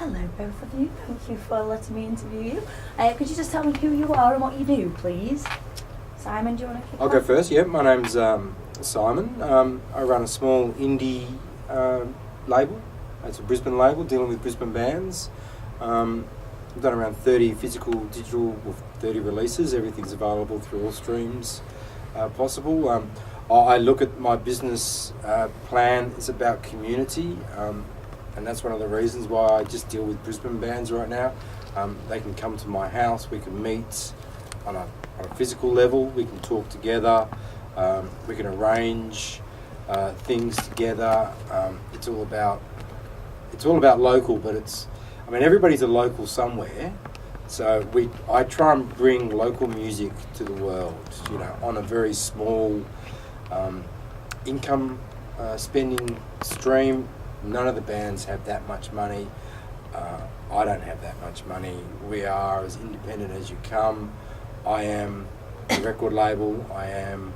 Hello, both of you. Thank you for letting me interview you. Could you just tell me who you are and what you do, please? Simon, do you want to kick I'll off? go first. Yeah, my name's Simon. I run a small indie label. It's a Brisbane label dealing with Brisbane bands. I've done around 30 physical, digital, 30 releases. Everything's available through all streams possible. I look at my business plan. It's about community, and that's one of the reasons why I just deal with Brisbane bands right now. They can come to my house. We can meet on a physical level. We can talk together. We can arrange things together. It's all about local, but everybody's a local somewhere. So I try and bring local music to the world, on a very small income spending stream. None of the bands have that much money. I don't have that much money. We are as independent as you come. I am the record label. I am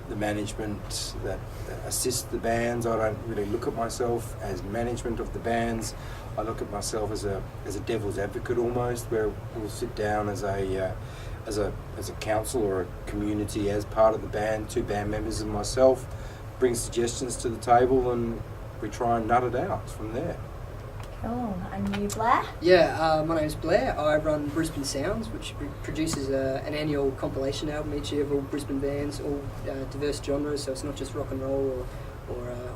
the management that assists the bands. I don't really look at myself as management of the bands. I look at myself as a devil's advocate almost, where we'll sit down as a council or a community as part of the band, 2 band members and myself, bring suggestions to the table, and we try and nut it out from there. Cool. And you, Blair? Yeah, my name's Blair. I run Brisbane Sounds, which produces an annual compilation album each year of all Brisbane bands, all diverse genres, so it's not just rock and roll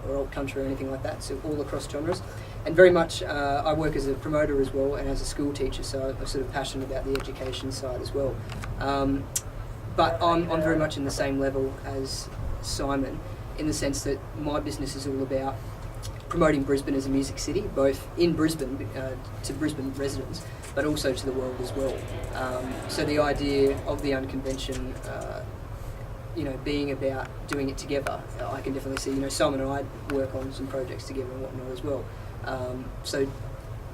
or old country or anything like that, so all across genres. And very much, I work as a promoter as well and as a school teacher, so I'm sort of passionate about the education side as well. But I'm very much in the same level as Simon, in the sense that my business is all about promoting Brisbane as a music city, both in Brisbane to Brisbane residents, but also to the world as well. So the idea of the Unconvention, being about doing it together, I can definitely see. Simon and I work on some projects together and whatnot as well. So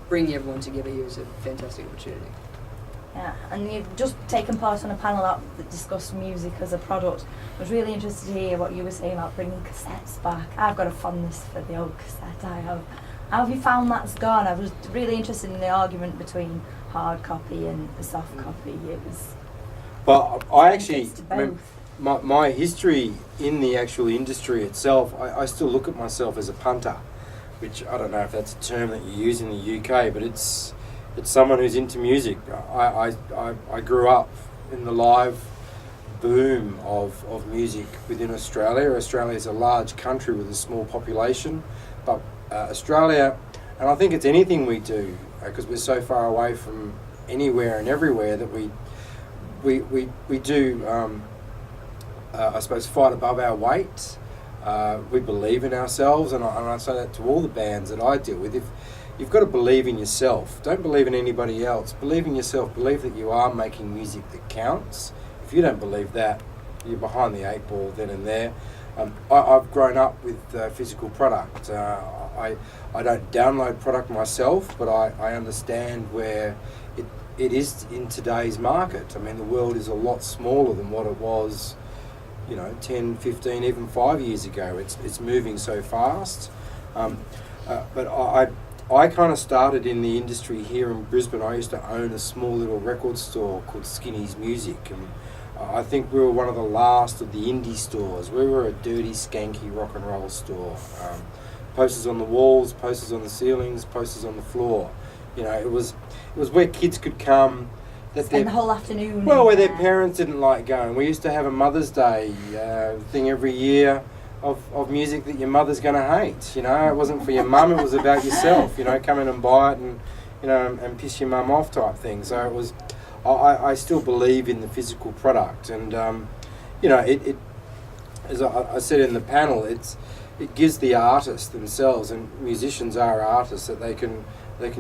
bringing everyone together here is a fantastic opportunity. Yeah, and you've just taken part on a panel that discussed music as a product. I was really interested to hear what you were saying about bringing cassettes back. I've got a fondness for the old cassette, I have. How have you found that's gone? I was really interested in the argument between hard copy and the soft copy. It was... Well, my history in the actual industry itself, I still look at myself as a punter, which I don't know if that's a term that you use in the UK, but it's someone who's into music. I grew up in the live boom of music within Australia. Australia is a large country with a small population, but Australia, and I think it's anything we do, because we're so far away from anywhere and everywhere, that we do, I suppose, fight above our weight. We believe in ourselves, and I say that to all the bands that I deal with. If you've got to believe in yourself. Don't believe in anybody else. Believe in yourself. Believe that you are making music that counts. If you don't believe that, you're behind the 8 ball then and there. I've grown up with physical product. I don't download product myself, but I understand where it is in today's market. The world is a lot smaller than what it was 10, 15, even 5 years ago. It's moving so fast. But I kind of started in the industry here in Brisbane. I used to own a small little record store called Skinny's Music, and I think we were one of the last of the indie stores. We were a dirty, skanky rock and roll store. Posters on the walls, posters on the ceilings, posters on the floor. It was where kids could come. Spend the whole afternoon. Well, where their parents didn't like going. We used to have a Mother's Day thing every year of music that your mother's going to hate. It wasn't for your mum, it was about yourself. Come in and buy it and and piss your mum off type thing. So it was. I still believe in the physical product, and it as I said in the panel, it gives the artists themselves, and musicians are artists, that they can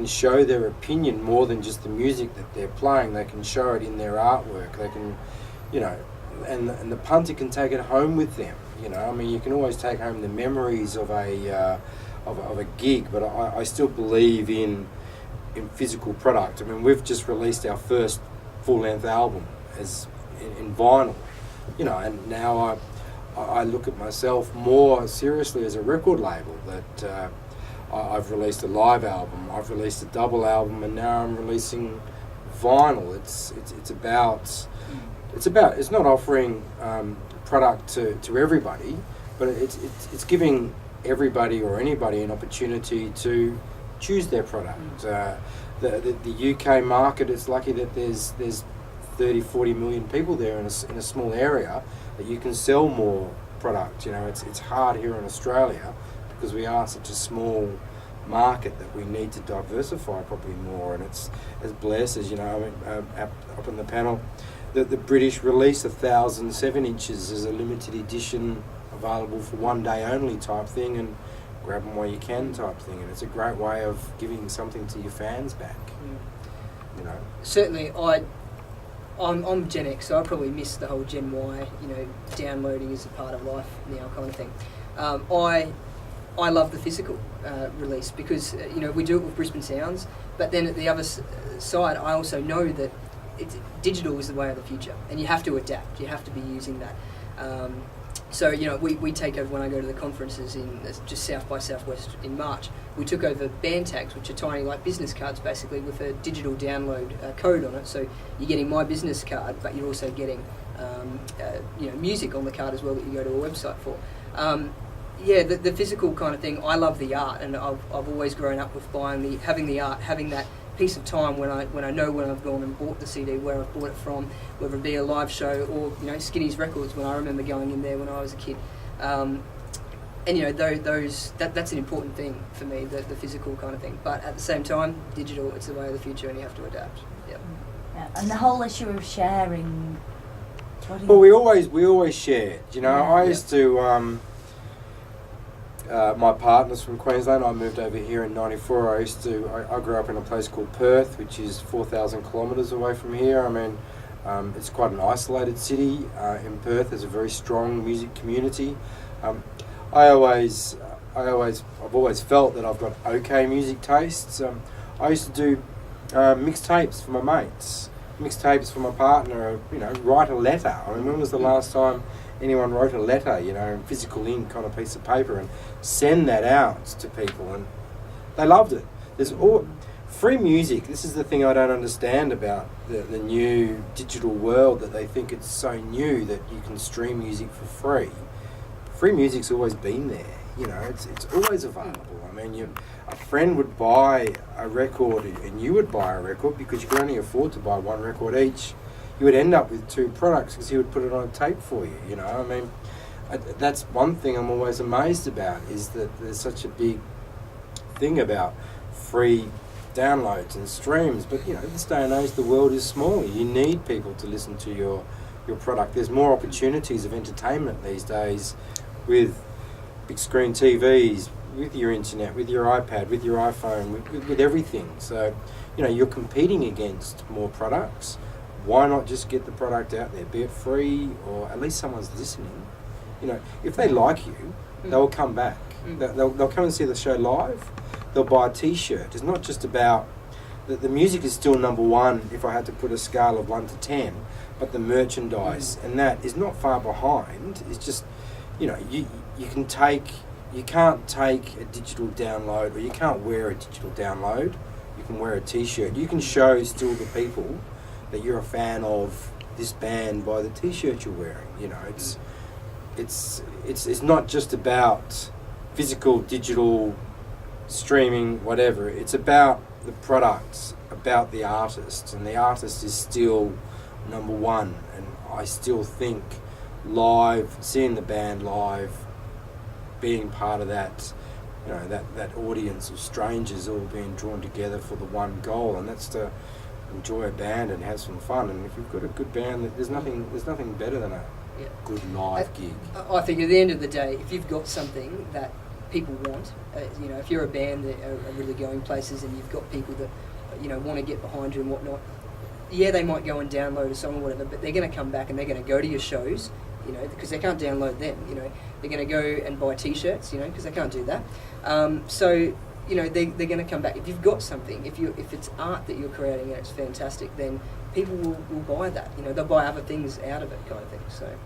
show their opinion more than just the music that they're playing. They can show it in their artwork. They can, and the punter can take it home with them. You can always take home the memories of a gig, but I still believe in physical product. We've just released our first full-length album as in vinyl, and now I look at myself more seriously as a record label, that I've released a live album, I've released a double album, and now I'm releasing vinyl. It's not offering product to everybody, but it's giving everybody or anybody an opportunity to choose their product. The UK market, it's lucky that there's 30-40 million people there in a small area that you can sell more product. You know, it's hard here in Australia because we are such a small market that we need to diversify probably more. And it's, as Blair says, you know, up on the panel, the British release 1,000 7-inches as a limited edition, available for one day only type thing, and grab them while you can type thing. And it's a great way of giving something to your fans back. You know, certainly I'm Gen X, so I probably missed the whole Gen Y, you know, downloading is a part of life now kind of thing. I love the physical release because, you know, we do it with Brisbane Sounds, but then at the other side, I also know that digital is the way of the future, and you have to adapt. You have to be using that. So, you know, we take over, when I go to the conferences in just South by Southwest in March, we took over band tags, which are tiny, like business cards basically, with a digital download code on it. So you're getting my business card, but you're also getting you know, music on the card as well that you go to a website for. Yeah, the physical kind of thing. I love the art, and I've always grown up with having the art, having that piece of time when I know when I've gone and bought the CD, where I've bought it from, whether it be a live show or, you know, Skinny's Records, when I remember going in there when I was a kid. And, you know, that's an important thing for me, the physical kind of thing. But at the same time, digital, it's the way of the future, and you have to adapt. Yep. Yeah, and the whole issue of sharing. Well, we always shared. You know, Yeah. I used to. My partner's from Queensland. I moved over here in '94. I grew up in a place called Perth, which is 4,000 kilometres away from here. I mean, it's quite an isolated city. In Perth, there's a very strong music community. I've always felt that I've got okay music tastes. I used to do mixtapes for my mates, mixtapes for my partner. You know, write a letter. I mean, when was the last time anyone wrote a letter, you know, in physical ink on a piece of paper, and send that out to people? And they loved it. There's all free music. This is the thing I don't understand about the new digital world, that they think it's so new that you can stream music for free. Free music's always been there. You know, it's always available. I mean, a friend would buy a record and you would buy a record because you could only afford to buy one record each. You would end up with two products because he would put it on a tape for you. You know, I mean, that's one thing I'm always amazed about, is that there's such a big thing about free downloads and streams. But, you know, this day and age, the world is smaller. You need people to listen to your product. There's more opportunities of entertainment these days with big screen TVs, with your internet, with your iPad, with your iPhone, with everything. So, you know, you're competing against more products. Why not just get the product out there, be it free, or at least someone's listening? You know, if they like you, they'll come back. They'll come and see the show live. They'll buy a T-shirt. It's not just about the music is still number one if I had to put a scale of 1 to 10, but the merchandise and that is not far behind. It's just, you know, you can't take a digital download, or you can't wear a digital download. You can wear a T-shirt. You can show still the people that you're a fan of this band by the T-shirt you're wearing. You know, it's not just about physical, digital, streaming, whatever. It's about the products, about the artist, and the artist is still number one. And I still think live, seeing the band live, being part of that, you know, that audience of strangers all being drawn together for the one goal, and that's to enjoy a band and have some fun. And if you've got a good band, there's nothing better than a good live gig. I think at the end of the day, if you've got something that people want, you know, if you're a band that are really going places and you've got people that, you know, want to get behind you and whatnot, yeah, they might go and download a song or whatever, but they're going to come back and they're going to go to your shows, you know, because they can't download them, you know. They're going to go and buy T-shirts, you know, because they can't do that. So, you know, they're going to come back. If you've got something, if it's art that you're creating and it's fantastic, then people will buy that. You know, they'll buy other things out of it, kind of thing. So